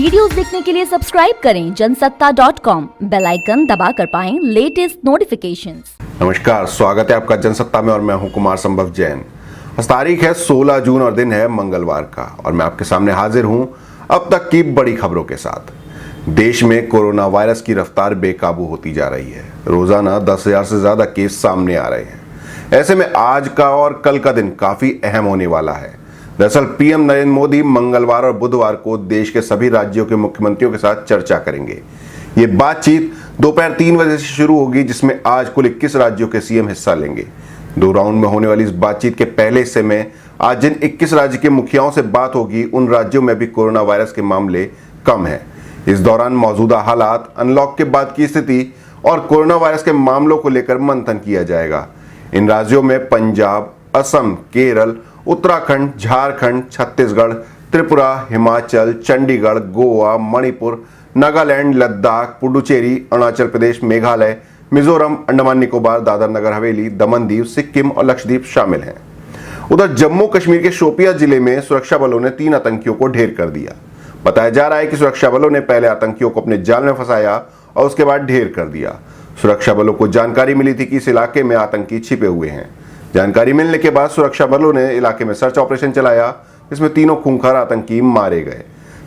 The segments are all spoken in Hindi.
वीडियोस देखने के लिए सब्सक्राइब करें जनसत्ता.com, बेल आइकन दबाकर पाएं लेटेस्ट नोटिफिकेशंस। नमस्कार, स्वागत है आपका जनसत्ता में और मैं हूं कुमार संभव जैन। आज तारीख है 16 जून और दिन है मंगलवार का और मैं आपके सामने हाजिर हूं अब तक की बड़ी खबरों के साथ। देश में कोरोना वायरस की रफ्तार बेकाबू होती जा रही है। रोजाना 10,000 से ज्यादा केस सामने आ रहे हैं। ऐसे में आज का और कल का दिन काफी अहम होने वाला है। दरअसल पीएम नरेंद्र मोदी मंगलवार और बुधवार को देश के सभी राज्यों के मुख्यमंत्रियों के साथ चर्चा करेंगे। ये बातचीत दोपहर 3 बजे से शुरू होगी, जिसमें आज कुल 21 राज्यों के सीएम हिस्सा लेंगे। 2 राउंड में होने वाली इस बातचीत के पहले हिस्से में आज जिन 21 राज्य के मुखियाओं से बात होगी, उन राज्यों में भी कोरोना वायरस के मामले कम हैं। इस दौरान मौजूदा हालात, अनलॉक के बाद की स्थिति और कोरोना वायरस के मामलों को लेकर मंथन किया जाएगा। इन राज्यों में पंजाब, असम, केरल, उत्तराखंड, झारखंड, छत्तीसगढ़, त्रिपुरा, हिमाचल, चंडीगढ़, गोवा, मणिपुर, नागालैंड, लद्दाख, पुडुचेरी, अरुणाचल प्रदेश, मेघालय, मिजोरम, अंडमान निकोबार, दादर नगर हवेली, दमन दीव, सिक्किम और लक्षद्वीप शामिल हैं। उधर जम्मू कश्मीर के शोपियां जिले में सुरक्षा बलों ने 3 आतंकियों को ढेर कर दिया। बताया जा रहा है कि सुरक्षा बलों ने पहले आतंकियों को अपने जाल में फंसाया और उसके बाद ढेर कर दिया। सुरक्षा बलों को जानकारी मिली थी कि इस इलाके में आतंकी छिपे हुए हैं। जानकारी मिलने के बाद सुरक्षा बलों ने इलाके में सर्च ऑपरेशन चलाया, इसमें 3 खूंखार आतंकी मारे गए।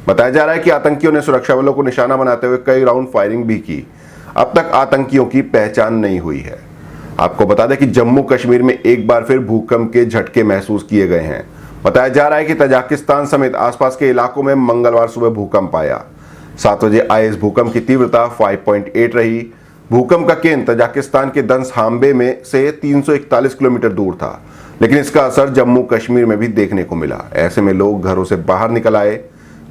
बताया जा रहा है कि आतंकियों ने सुरक्षा बलों को निशाना बनाते हुए कई राउंड फायरिंग भी की। अब तक आतंकियों की पहचान नहीं हुई है। आपको बता दें कि जम्मू कश्मीर में एक बार फिर भूकंप के झटके महसूस किए गए हैं। बताया जा रहा है कि तजाकिस्तान समेत आसपास के इलाकों में मंगलवार सुबह भूकंप आया। 7 बजे आए इस भूकंप की तीव्रता 5.8 रही। भूकंप का केंद्र तजाकिस्तान के दंस हाम्बे में से 341 किलोमीटर दूर था, लेकिन इसका असर जम्मू कश्मीर में भी देखने को मिला। ऐसे में लोग घरों से बाहर निकल आए।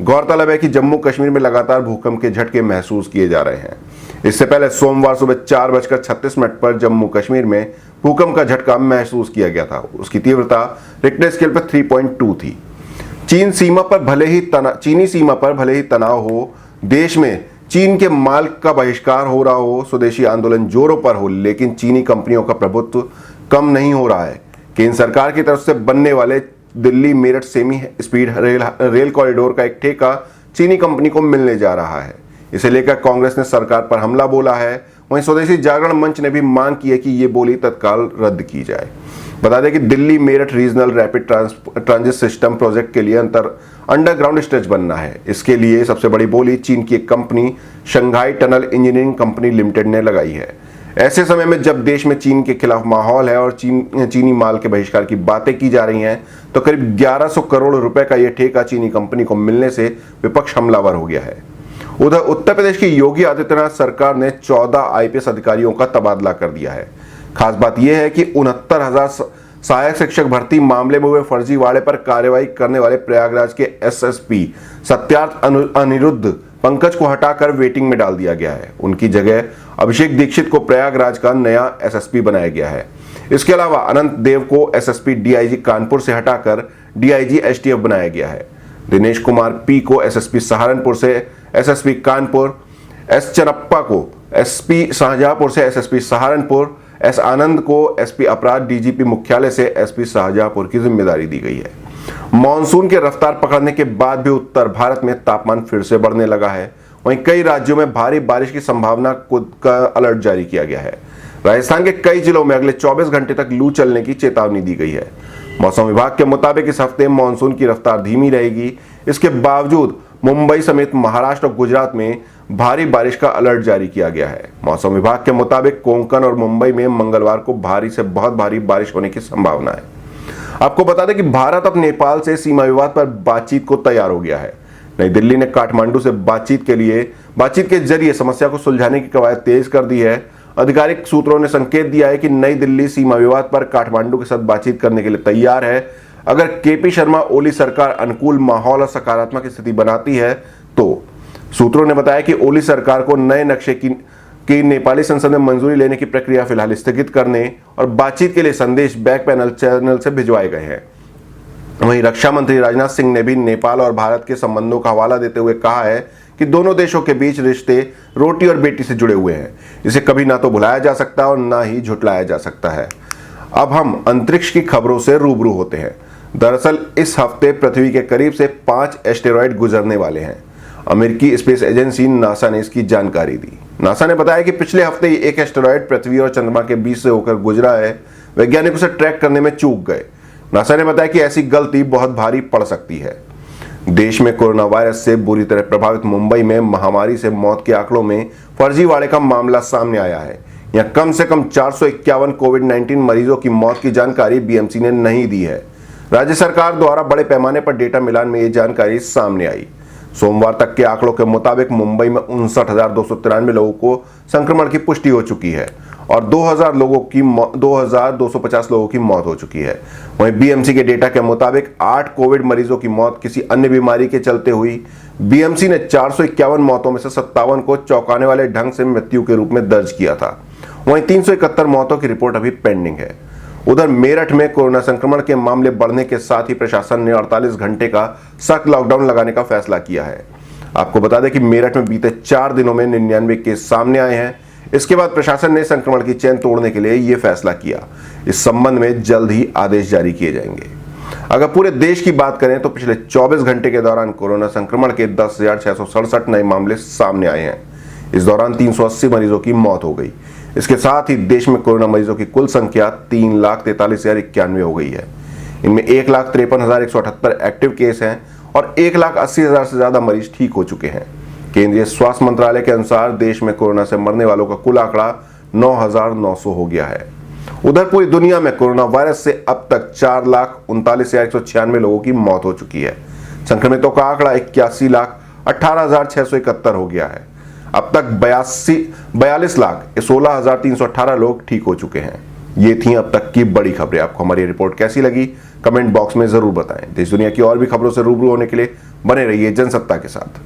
गौरतलब है कि जम्मू कश्मीर में लगातार भूकंप के झटके महसूस किए जा रहे हैं। इससे पहले सोमवार सुबह 4:36 पर जम्मू कश्मीर में भूकंप का झटका महसूस किया गया था। उसकी तीव्रता रिक्टर स्केल पर 3.2 थी। चीनी सीमा पर भले ही तनाव हो, देश में चीन के माल का बहिष्कार हो रहा हो, स्वदेशी आंदोलन जोरों पर हो, लेकिन चीनी कंपनियों का प्रभुत्व कम नहीं हो रहा है। केंद्र सरकार की तरफ से बनने वाले Delhi Meerut semi speed rail corridor का एक ठेका चीनी कंपनी को मिलने जा रहा है। इसे लेकर कांग्रेस ने सरकार पर हमला बोला है। वहीं स्वदेशी जागरण मंच ने भी मांग की है कि ये बोली तत्काल रद्द की जाए। बता दें कि Delhi Meerut regional rapid transit system project के लिए अंडरग्राउंड स्ट्रेच बनना है। इसके लिए सबसे बड़ी बोली चीन की एक company Shanghai tunnel engineering company limited ने लगाई है। ऐसे समय में जब देश में चीन के खिलाफ माहौल है और चीनी माल के बहिष्कार की बातें की जा रही हैं, तो करीब 1100 करोड़ रुपए का यह ठेका चीनी कंपनी को मिलने से विपक्ष हमलावर हो गया है। उधर उत्तर प्रदेश की योगी आदित्यनाथ सरकार ने 14 आईपीएस अधिकारियों का तबादला कर दिया है। खास बात यह है कि 69,000 सहायक शिक्षक भर्ती मामले में हुए फर्जीवाड़े पर कार्रवाई करने वाले प्रयागराज के एसएसपी सत्यार्थ अनिरुद्ध पंकज को हटाकर वेटिंग में डाल दिया गया है। उनकी जगह अभिषेक दीक्षित को प्रयागराज का नया एसएसपी बनाया गया है। इसके अलावा अनंत देव को एसएसपी डीआईजी कानपुर से हटाकर डीआईजी एसटीएफ बनाया गया है। दिनेश कुमार पी को एसएसपी सहारनपुर से एसएसपी कानपुर, एस चनप्पा को एसपी शाहजहांपुर से एसएसपी सहारनपुर, एस आनंद को एसपी अपराध डीजीपी मुख्यालय से एसपी शाहजहांपुर की जिम्मेदारी दी गई है। मॉनसून की रफ्तार पकड़ने के बाद भी उत्तर भारत में तापमान फिर से बढ़ने लगा है। वहीं कई राज्यों में भारी बारिश की संभावना का अलर्ट जारी किया गया है। राजस्थान के कई जिलों में अगले 24 घंटे तक लू चलने की चेतावनी दी गई है। मौसम विभाग के मुताबिक इस हफ्ते मानसून की रफ्तार धीमी रहेगी। इसके बावजूद मुंबई समेत महाराष्ट्र और गुजरात में भारी बारिश का अलर्ट जारी किया गया है। मौसम विभाग के मुताबिक कोंकण और मुंबई में मंगलवार को भारी से बहुत भारी बारिश होने की संभावना है। आपको बता दें कि भारत अब नेपाल से सीमा विवाद पर बातचीत को तैयार हो गया है। नई दिल्ली ने काठमांडू से बातचीत के जरिए समस्या को सुलझाने की कवायद तेज कर दी है। आधिकारिक सूत्रों ने संकेत दिया है कि नई दिल्ली सीमा विवाद पर काठमांडू के साथ बातचीत करने के लिए तैयार है। अगर केपी शर्मा ओली सरकार अनुकूल माहौल और सकारात्मक स्थिति बनाती है तो सूत्रों ने बताया कि ओली सरकार को नए नक्शे की नेपाली संसद में मंजूरी लेने की प्रक्रिया फिलहाल स्थगित करने और बातचीत के लिए संदेश बैक चैनल से भिजवाए गए हैं। वहीं रक्षा मंत्री राजनाथ सिंह ने भी नेपाल और भारत के संबंधों का हवाला देते हुए कहा है कि दोनों देशों के बीच रिश्ते रोटी और बेटी से जुड़े हुए हैं। इसे कभी ना तो भुलाया जा सकता और ना ही झुटलाया जा सकता है। अब हम अंतरिक्ष की खबरों से रूबरू होते हैं। दरअसल इस हफ्ते पृथ्वी के करीब से 5 एस्टेरॉयड गुजरने वाले हैं। अमेरिकी स्पेस एजेंसी नासा ने इसकी जानकारी दी। नासा ने बताया कि पिछले हफ्ते ही एक एस्टेरॉयड पृथ्वी और चंद्रमा के बीच से होकर गुजरा है। वैज्ञानिक उसे ट्रैक करने में चूक गए। नासा ने बताया कि ऐसी गलती बहुत भारी पड़ सकती है। देश में कोरोना वायरस से बुरी तरह प्रभावित मुंबई में महामारी से मौत के आंकड़ों में फर्जीवाड़े का मामला सामने आया है। यहां कम से कम 451 कोविड-19 मरीजों की मौत की जानकारी बीएमसी ने नहीं दी है। राज्य सरकार द्वारा बड़े पैमाने पर डेटा मिलान में ये जानकारी सामने आई। सोमवार तक के आंकड़ों के मुताबिक मुंबई में 59,293 लोगों को संक्रमण की पुष्टि हो चुकी है और 2,250 लोगों की मौत हो चुकी है। वहीं बीएमसी के डेटा के मुताबिक 8 कोविड मरीजों की मौत किसी अन्य बीमारी के चलते हुई। बीएमसी ने 451 मौतों में से 57 को चौंकाने वाले ढंग से मृत्यु के रूप में दर्ज किया था। वहीं 371 मौतों की रिपोर्ट अभी पेंडिंग है। उधर मेरठ में कोरोना संक्रमण के मामले बढ़ने के साथ ही प्रशासन ने 48 घंटे का सख्त लॉकडाउन लगाने का फैसला किया है। आपको बता दें कि मेरठ में बीते 4 दिनों में 99 केस सामने आए हैं। इसके बाद प्रशासन ने संक्रमण की चेन तोड़ने के लिए यह फैसला किया। इस संबंध में जल्द ही आदेश जारी किए जाएंगे। अगर पूरे देश की बात करें तो पिछले 24 घंटे के दौरान कोरोना संक्रमण के 10,667 नए मामले सामने आए हैं। इस दौरान 380 मरीजों की मौत हो गई। इसके साथ ही देश में कोरोना मरीजों की कुल संख्या 3,43,091 हो गई है। इनमें 1,53,178 एक्टिव केस हैं और 1,80,000 से ज्यादा मरीज ठीक हो चुके हैं। केंद्रीय स्वास्थ्य मंत्रालय के अनुसार देश में कोरोना से मरने वालों का कुल आंकड़ा 9,900 हो गया है। उधर पूरी दुनिया में कोरोना वायरस से अब तक 4,39,196 लोगों की मौत हो चुकी है। संक्रमितों का आंकड़ा 81,18,671 हो गया है। अब तक 42,16,16,318 लोग ठीक हो चुके हैं। ये थी अब तक की बड़ी खबरें। आपको हमारी रिपोर्ट कैसी लगी कमेंट बॉक्स में जरूर बताएं। देश दुनिया की और भी खबरों से रूबरू होने के लिए बने रहिए जनसत्ता के साथ।